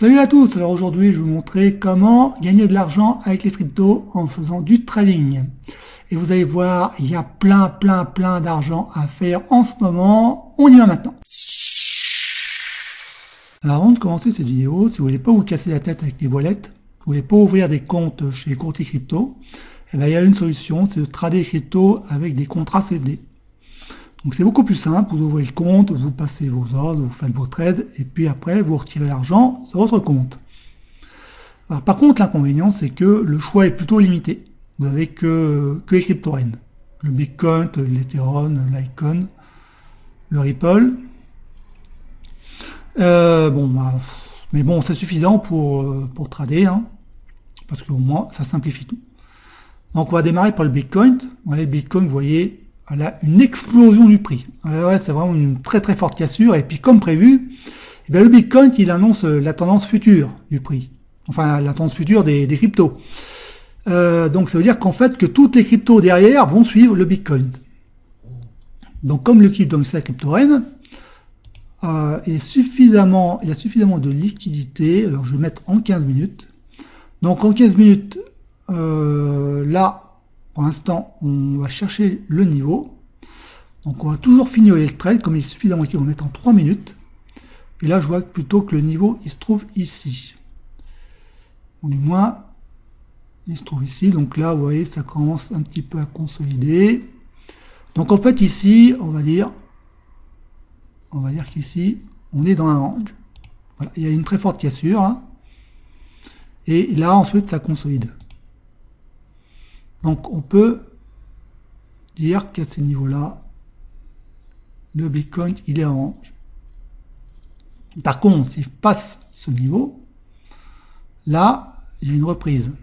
Salut à tous, alors aujourd'hui je vais vous montrer comment gagner de l'argent avec les cryptos en faisant du trading. Et vous allez voir, il y a plein d'argent à faire en ce moment. On y va maintenant. Alors avant de commencer cette vidéo, si vous voulez pas vous casser la tête avec les wallets, vous voulez pas ouvrir des comptes chez les courtiers crypto, eh bien, il y a une solution, c'est de trader les cryptos avec des contrats CFD. Donc c'est beaucoup plus simple, vous ouvrez le compte, vous passez vos ordres, vous faites vos trades, et puis après vous retirez l'argent sur votre compte. Alors, par contre, l'inconvénient, c'est que le choix est plutôt limité. Vous n'avez que les crypto-rennes. Le Bitcoin, l'Ethereum, l'Icon, le Ripple. Mais bon, c'est suffisant pour trader, hein, parce qu'au moins, ça simplifie tout. Donc on va démarrer par le Bitcoin. Voilà, le Bitcoin, vous voyez, voilà, une explosion du prix. Ouais, c'est vraiment une très forte cassure. Et puis comme prévu, eh bien, le Bitcoin, il annonce la tendance future du prix. Enfin, la tendance future des cryptos. Donc ça veut dire qu'en fait, que toutes les cryptos derrière vont suivre le Bitcoin. Donc comme le donc c'est la crypto-reine, il y a suffisamment de liquidité. Alors je vais mettre en 15 minutes. Donc en 15 minutes, là, pour l'instant, on va chercher le niveau. Donc on va toujours fignoler le trade, comme il est suffisamment liquide, on va mettre en 3 minutes. Et là, je vois plutôt que le niveau, il se trouve ici. Ou du moins, il se trouve ici. Donc là, vous voyez, ça commence un petit peu à consolider. Donc en fait, ici, on va dire qu'ici, on est dans un range. Voilà, il y a une très forte cassure, hein. Et là, ensuite, ça consolide. Donc on peut dire qu'à ces niveaux-là, le Bitcoin, il est en range. Par contre, s'il passe ce niveau, là, il y a une reprise.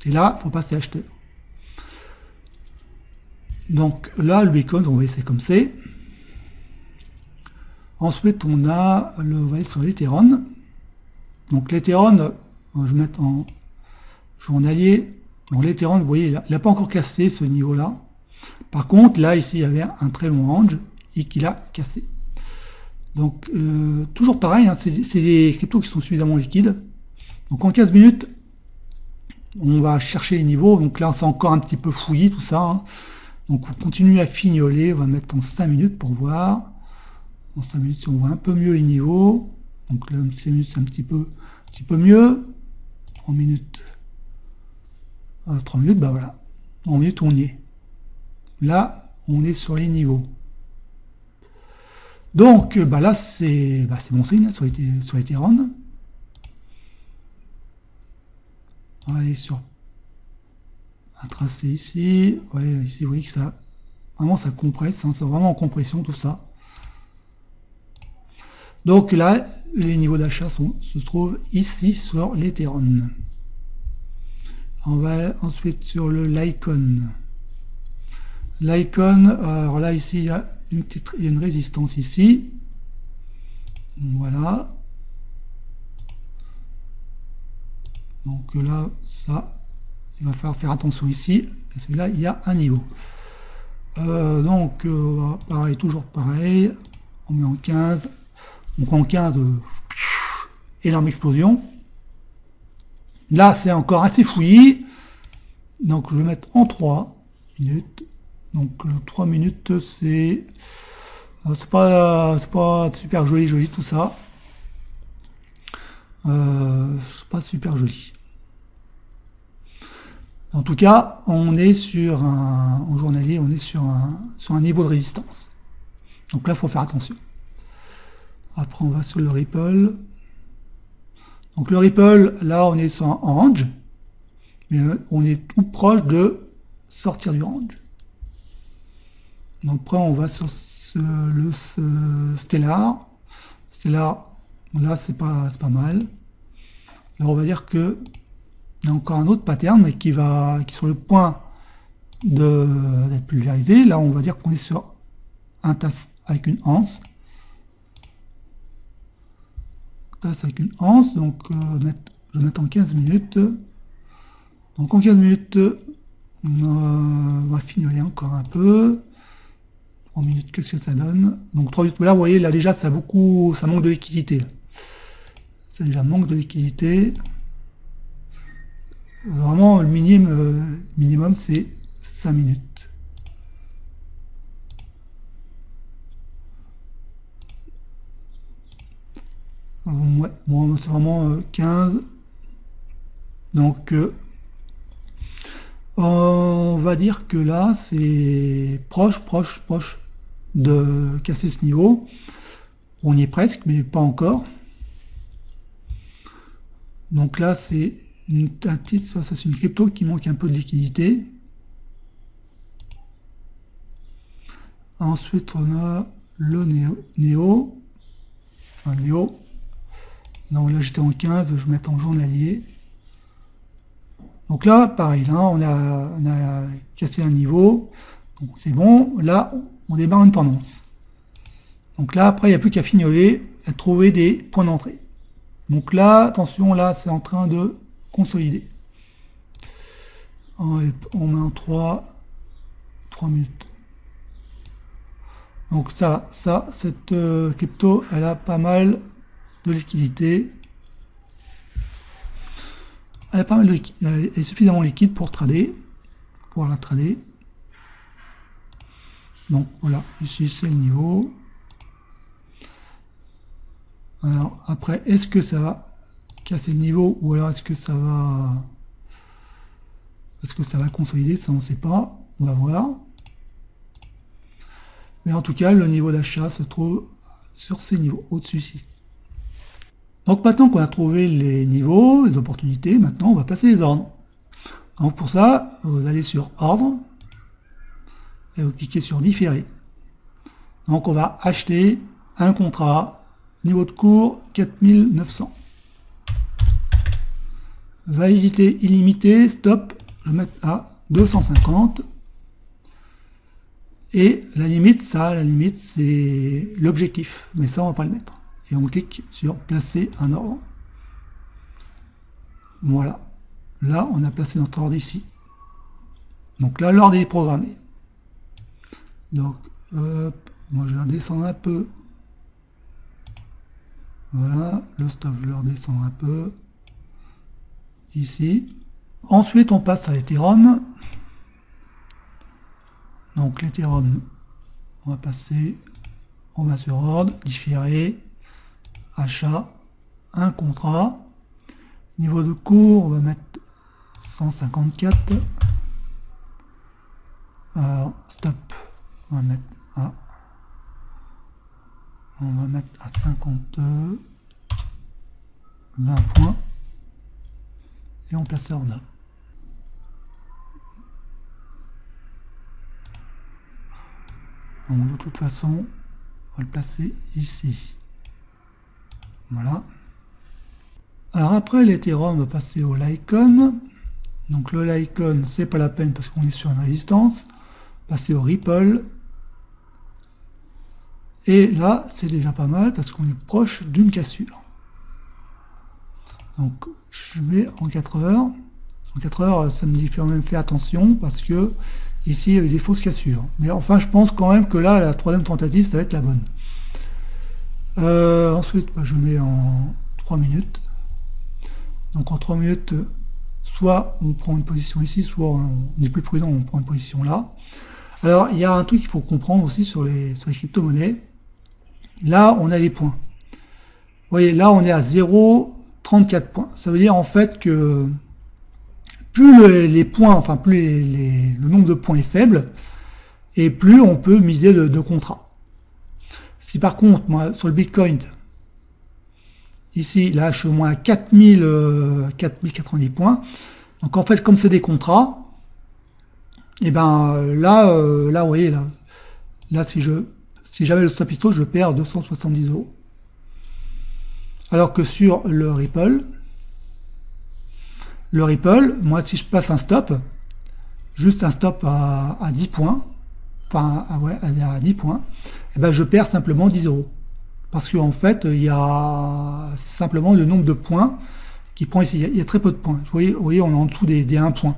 Et là, il faut passer acheteur. Donc là, le Bitcoin, on va essayer comme c'est. Ensuite, on va aller sur l'Ethereum. Donc l'Ethereum, je vais mettre en journalier. Donc l'Ethereum, vous voyez, il n'a pas encore cassé ce niveau-là. Par contre, là, ici, il y avait un très long range et qu'il a cassé. Donc, toujours pareil, hein, c'est des cryptos qui sont suffisamment liquides. Donc en 15 minutes, on va chercher les niveaux. Donc là, c'est encore un petit peu fouillis, tout ça, hein. Donc on continue à fignoler. On va mettre en 5 minutes pour voir. En 5 minutes, si on voit un peu mieux les niveaux. Donc là, 5 minutes, c'est un petit peu mieux. 3 minutes. 3 minutes, bah voilà. 3 minutes, on y est. Là, on est sur les niveaux. Donc, bah là, c'est bon signe, hein, sur l'Ethereum. On va aller sur un tracé ici. Ouais, ici, vous voyez que ça, vraiment, ça compresse, hein, c'est vraiment en compression, tout ça. Donc là, les niveaux d'achat se trouvent ici sur l'Ethereum. On va ensuite sur le l'Icon. L'Icon, alors là, ici, il y a une résistance ici. Voilà. Donc là, ça, il va falloir faire attention ici. Parce que là, il y a un niveau. Pareil, toujours pareil. On met en 15. Donc en 15, énorme explosion. Là, c'est encore assez fouillis. Donc, je vais mettre en 3 minutes. Donc, 3 minutes, c'est pas super joli tout ça. C'est pas super joli. En tout cas, on est sur en journalier, on est sur un niveau de résistance. Donc là, il faut faire attention. Après, on va sur le Ripple. Donc le Ripple, là, on est en range, mais on est tout proche de sortir du range. Donc après, on va sur le Stellar. Stellar, là, c'est pas mal. Là, on va dire que il y a encore un autre pattern, mais qui est sur le point d'être pulvérisé. Là, on va dire qu'on est sur un tasse avec une anse. Avec une anse, donc je vais mettre en 15 minutes. Donc en 15 minutes, on va fignoler encore un peu. 3 minutes, qu'est-ce que ça donne? Donc 3 minutes, là vous voyez, là déjà ça manque de liquidité. ça déjà manque de liquidité. Vraiment, le minimum, c'est 5 minutes. Ouais, bon, c'est vraiment 15. Donc, on va dire que là, c'est proche de casser ce niveau. On y est presque, mais pas encore. Donc là, c'est un titre, ça c'est une crypto qui manque un peu de liquidité. Ensuite, on a le Néo. Enfin, Néo. Donc là, j'étais en 15, je vais mettre en journalier. Donc là, pareil, là, on a cassé un niveau. Donc c'est bon. Là, on démarre une tendance. Donc là, après, il n'y a plus qu'à fignoler, à trouver des points d'entrée. Donc là, attention, là, c'est en train de consolider. On met en 3 minutes. Donc ça, cette crypto, elle a pas mal de liquidité. Elle est suffisamment liquide pour trader, pour la trader. Donc voilà, ici c'est le niveau. Alors après, est-ce que ça va casser le niveau ou alors est-ce que ça va consolider? Ça on ne sait pas, on va voir. Mais en tout cas, le niveau d'achat se trouve sur ces niveaux, au-dessus ici. Donc maintenant qu'on a trouvé les niveaux, les opportunités, maintenant on va passer les ordres. Donc pour ça, vous allez sur ordre et vous cliquez sur différer. Donc on va acheter un contrat, niveau de cours 4900. Validité illimitée, stop, je vais mettre à 250. Et la limite, c'est l'objectif, mais ça on va pas le mettre. Et on clique sur placer un ordre. Voilà. Là, on a placé notre ordre ici. Donc là, l'ordre est programmé. Donc, moi je vais redescendre un peu. Voilà, le stop, je vais redescendre un peu. Ici. Ensuite, on passe à l'Ethereum. Donc l'Ethereum, on va passer, on va sur ordre, différer. Achat, un contrat, niveau de cours, on va mettre 154, alors stop, on va mettre à 50, 20 points, et on place l'ordre. Donc de toute façon, on va le placer ici. Voilà. Alors après l'Ethereum, on va passer au Litecoin. Donc le Litecoin, c'est pas la peine parce qu'on est sur une résistance. Passer au Ripple. Et là, c'est déjà pas mal parce qu'on est proche d'une cassure. Donc je mets en 4 heures. En 4 heures, ça me dit quand même faire attention parce que ici, il y a eu des fausses cassures. Mais enfin, je pense quand même que là, la troisième tentative, ça va être la bonne. Ensuite, je mets en 3 minutes. Donc en 3 minutes, soit on prend une position ici, soit on est plus prudent, on prend une position là. Alors, il y a un truc qu'il faut comprendre aussi sur les crypto-monnaies. Là, on a les points. Vous voyez, là, on est à 0,34 points. Ça veut dire en fait que plus les points, enfin plus le nombre de points est faible, et plus on peut miser de contrats. Si par contre, moi, sur le Bitcoin, ici, là, je suis au moins à 4090 points. Donc, en fait, comme c'est des contrats, et ben là, vous voyez, là si j'avais le stop pisto, je perds 270 €. Alors que sur le Ripple, moi, si je passe un stop, juste un stop à 10 points, enfin, à 10 points, et ben je perds simplement 10 €. Parce qu'en fait, il y a simplement le nombre de points qui prend ici. Il y a très peu de points. Vous voyez, on est en dessous des 1 point.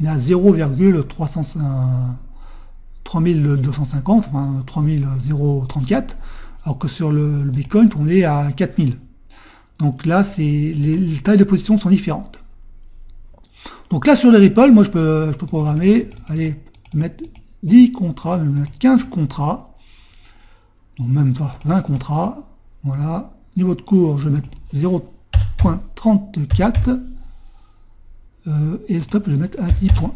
On est à 0,3250, enfin 3034, alors que sur le Bitcoin, on est à 4000. Donc là, les tailles de position sont différentes. Donc là, sur les Ripple, moi, je peux programmer, allez, mettre 10 contrats, mettre 15 contrats. Donc même pas 20 contrats. Voilà. Niveau de cours, je vais mettre 0.34. Et stop, je vais mettre à 10 points.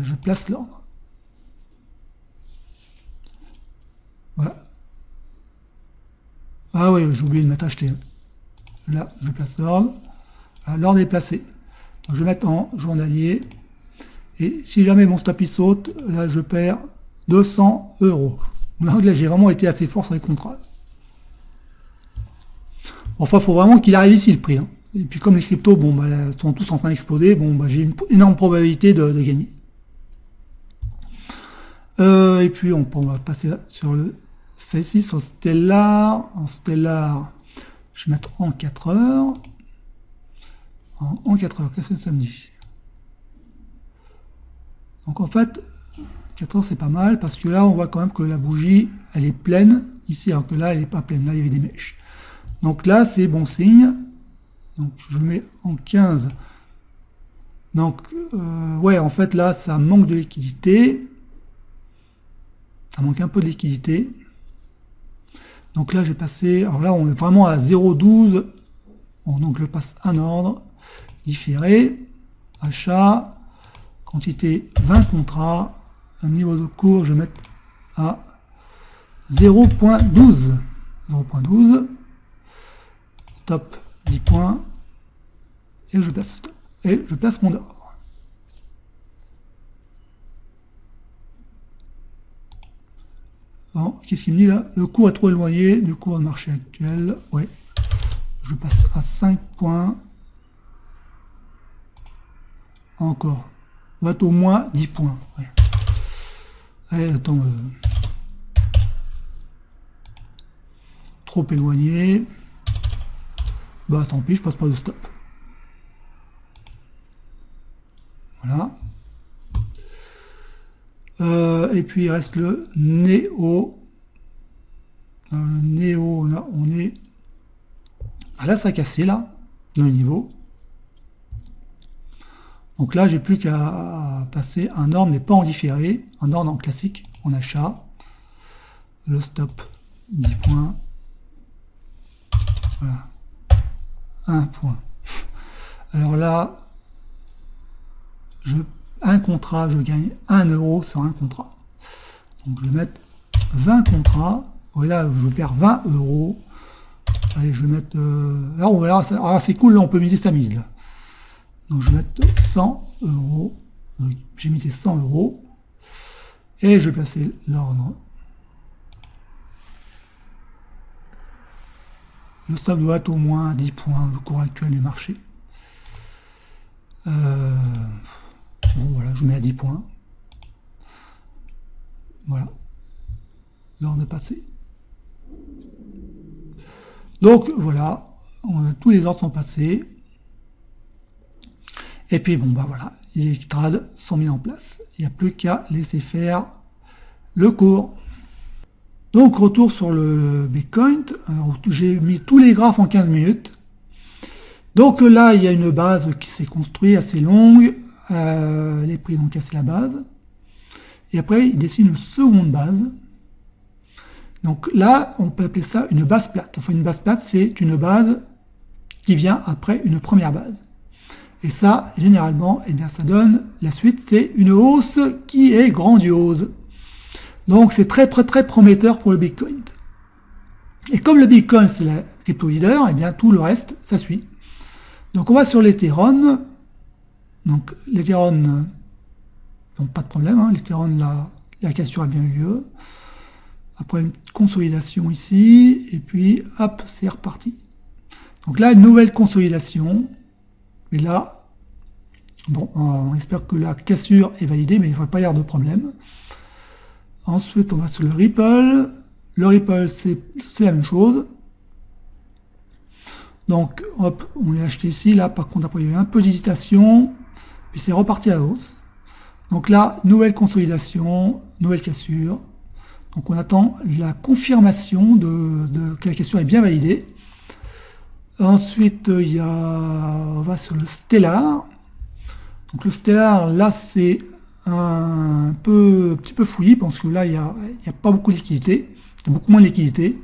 Je place l'ordre. Voilà. Ah oui, j'ai oublié de mettre acheter. Là, je place l'ordre. L'ordre est placé. Donc, je vais mettre en journalier. Et si jamais mon stop il saute, là, je perds 200 €. Donc là, j'ai vraiment été assez fort sur les contrats. Enfin, il faut vraiment qu'il arrive ici le prix. Hein. Et puis comme les cryptos, bon, bah, sont tous en train d'exploser, bon, bah, j'ai une énorme probabilité de gagner. Et puis on va passer sur le celle-ci, sur Stellar. En Stellar, je vais mettre en 4 heures. En 4 heures, qu'est-ce que ça me dit? Donc en fait, 4 heures c'est pas mal, parce que là on voit quand même que la bougie, elle est pleine, ici, alors que là elle n'est pas pleine, là il y avait des mèches. Donc là c'est bon signe. Donc je mets en 15. Donc ouais, en fait là ça manque de liquidité. Ça manque un peu de liquidité. Donc là j'ai passé, alors là on est vraiment à 0,12. Bon, donc je passe un ordre, différé, achat, quantité 20 contrats, un niveau de cours je vais mettre à 0.12. 0.12. Stop 10 points. Et je place stop. Et je place mon ordre. Bon, qu'est-ce qu'il me dit là? Le cours est trop éloigné du cours de marché actuel. Ouais. Je passe à 5 points. Encore. On va être au moins 10 points. Ouais. Allez, attends. Trop éloigné. Bah tant pis, je passe pas de stop. Voilà. Et puis il reste le Néo. Alors, le Néo, là, on est... Ah, là, ça a cassé, là, le niveau. Donc là, j'ai plus qu'à passer un ordre, mais pas en différé, un ordre en classique, en achat. Le stop, 10 points. Voilà. 1 point. Alors là, un contrat, je gagne 1 € sur un contrat. Donc je vais mettre 20 contrats. Et là, je perds 20 €. Allez, je vais mettre... là, on verra, alors c'est cool, là, on peut miser sa mise. Là. Donc je vais mettre 100 €. J'ai misé 100 €. Et je vais placer l'ordre. Le stop doit être au moins 10 points, le cours actuel du marché. Bon, voilà, je mets à 10 points. Voilà. L'ordre est passé. Donc, voilà. Tous les ordres sont passés. Et puis, bon, bah voilà. Les trades sont mis en place. Il n'y a plus qu'à laisser faire le cours. Donc, retour sur le Bitcoin. Alors, j'ai mis tous les graphes en 15 minutes. Donc là, il y a une base qui s'est construite assez longue. Les prix ont cassé la base. Et après, il dessine une seconde base. Donc là, on peut appeler ça une base plate. Enfin, une base plate, c'est une base qui vient après une première base. Et ça, généralement, eh bien, ça donne la suite, c'est une hausse qui est grandiose. Donc c'est très prometteur pour le Bitcoin. Et comme le Bitcoin, c'est la crypto leader, eh bien, tout le reste, ça suit. Donc on va sur l'Ethereum. Donc l'Ethereum, donc pas de problème, hein, l'Ethereum, la cassure a bien eu lieu. Après une consolidation ici, et puis hop, c'est reparti. Donc là, une nouvelle consolidation. Et là, bon, on espère que la cassure est validée, mais il ne va pas y avoir de problème. Ensuite, on va sur le Ripple. Le Ripple, c'est la même chose. Donc, hop, on l'a acheté ici. Là, par contre, après, il y a eu un peu d'hésitation. Puis c'est reparti à la hausse. Donc là, nouvelle consolidation, nouvelle cassure. Donc on attend la confirmation que la cassure est bien validée. Ensuite, on va sur le Stellar. Donc le Stellar, là, c'est un petit peu fouillis, parce que là, il y a pas beaucoup de liquidité. Il y a beaucoup moins de liquidité.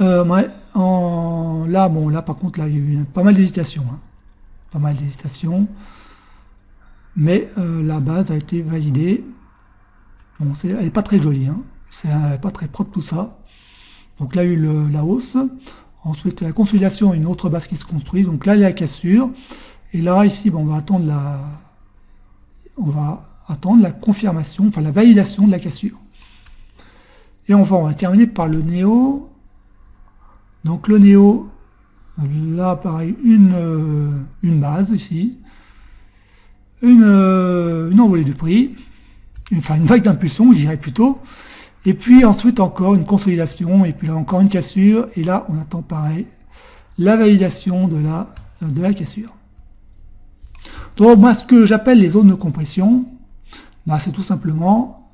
Ouais, là, par contre, là, il y a eu pas mal d'hésitations. Hein. Pas mal d'hésitations. Mais la base a été validée. Bon, elle n'est pas très jolie. Hein. C'est pas très propre tout ça. Donc là, il y a eu la hausse. Ensuite, la consolidation, une autre base qui se construit. Donc là, il y a la cassure. Et là, ici, bon, on va attendre la confirmation, enfin la validation de la cassure. Et on va terminer par le Néo. Donc le Néo, là, pareil, une base ici. Une envolée du prix. Une vague d'impulsion, je dirais plutôt. Et puis ensuite encore une consolidation, et puis là encore une cassure, et là on attend pareil, la validation de la cassure. Donc moi ce que j'appelle les zones de compression, bah, c'est tout simplement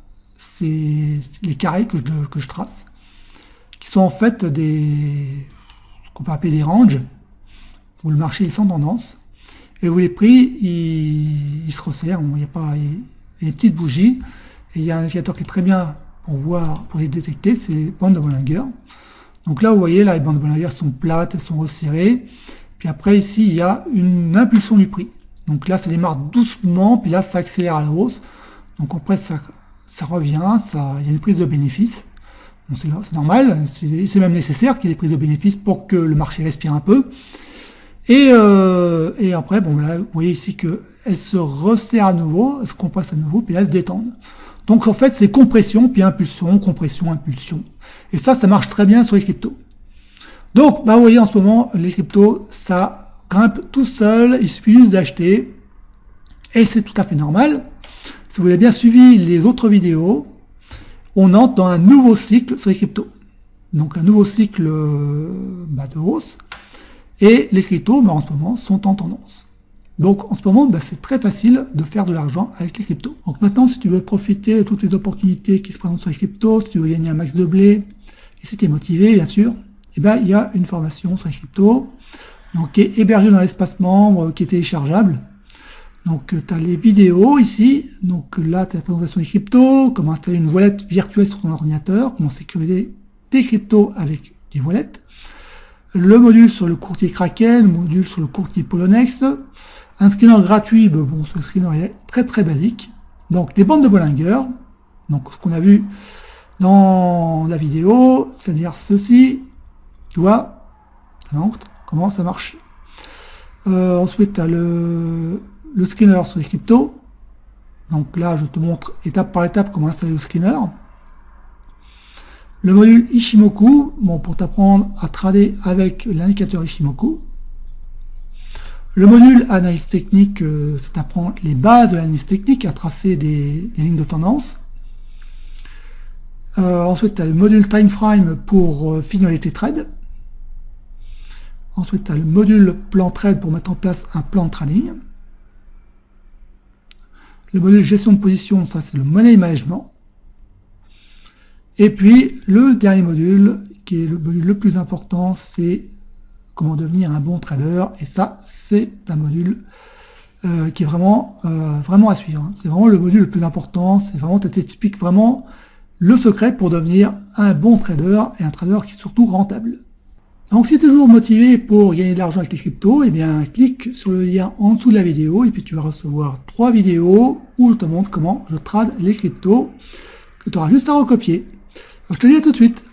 les carrés que je trace, qui sont en fait ce qu'on peut appeler des ranges, où le marché est sans tendance, et où les prix ils se resserrent, il y a des petites bougies, et il y a un indicateur qui est très bien pour les détecter, c'est les bandes de Bollinger. Donc là, vous voyez, là, les bandes de Bollinger sont plates, elles sont resserrées. Puis après, ici, il y a une impulsion du prix. Donc là, ça démarre doucement, puis là, ça accélère à la hausse. Donc après, ça revient, il y a une prise de bénéfice. Bon, c'est normal, c'est même nécessaire qu'il y ait des prises de bénéfice pour que le marché respire un peu. Et après, bon, là, vous voyez ici qu'elle se resserre à nouveau, elle se compresse à nouveau, puis là, elle se détendent. Donc en fait, c'est compression, puis impulsion, compression, impulsion. Et ça marche très bien sur les cryptos. Donc, bah, vous voyez, en ce moment, les cryptos, ça grimpe tout seul, il suffit juste d'acheter. Et c'est tout à fait normal. Si vous avez bien suivi les autres vidéos, on entre dans un nouveau cycle sur les cryptos. Donc un nouveau cycle de hausse. Et les cryptos, bah, en ce moment, sont en tendance. Donc en ce moment, bah, c'est très facile de faire de l'argent avec les cryptos. Donc maintenant, si tu veux profiter de toutes les opportunités qui se présentent sur les cryptos, si tu veux gagner un max de blé, et si tu es motivé, bien sûr, eh ben, il y a une formation sur les cryptos, donc, qui est hébergée dans l'espace membre, qui est téléchargeable. Donc tu as les vidéos ici, donc là tu as la présentation des cryptos, comment installer une wallet virtuelle sur ton ordinateur, comment sécuriser tes cryptos avec des wallets, le module sur le courtier Kraken, le module sur le courtier Poloniex, un screener gratuit, bon, ce screener il est très très basique. Donc les bandes de Bollinger, donc ce qu'on a vu dans la vidéo, c'est-à-dire ceci, tu vois, ça montre comment ça marche. Ensuite, tu as le screener sur les cryptos. Donc là, je te montre étape par étape comment installer le screener. Le module Ishimoku, bon, pour t'apprendre à trader avec l'indicateur Ishimoku. Le module analyse technique, ça t'apprend les bases de l'analyse technique, à tracer des lignes de tendance. Ensuite, tu as le module Time Frame pour finaliser tes trades. Ensuite, tu as le module Plan Trade pour mettre en place un plan de trading. Le module Gestion de position, ça c'est le Money Management. Et puis, le dernier module, qui est le module le plus important, c'est comment devenir un bon trader. Et ça, c'est un module qui est vraiment à suivre. C'est vraiment le module le plus important. C'est vraiment, ça t'explique vraiment le secret pour devenir un bon trader et un trader qui est surtout rentable. Donc si tu es toujours motivé pour gagner de l'argent avec les cryptos, eh bien clique sur le lien en dessous de la vidéo et puis tu vas recevoir 3 vidéos où je te montre comment je trade les cryptos que tu auras juste à recopier. Donc, je te dis à tout de suite.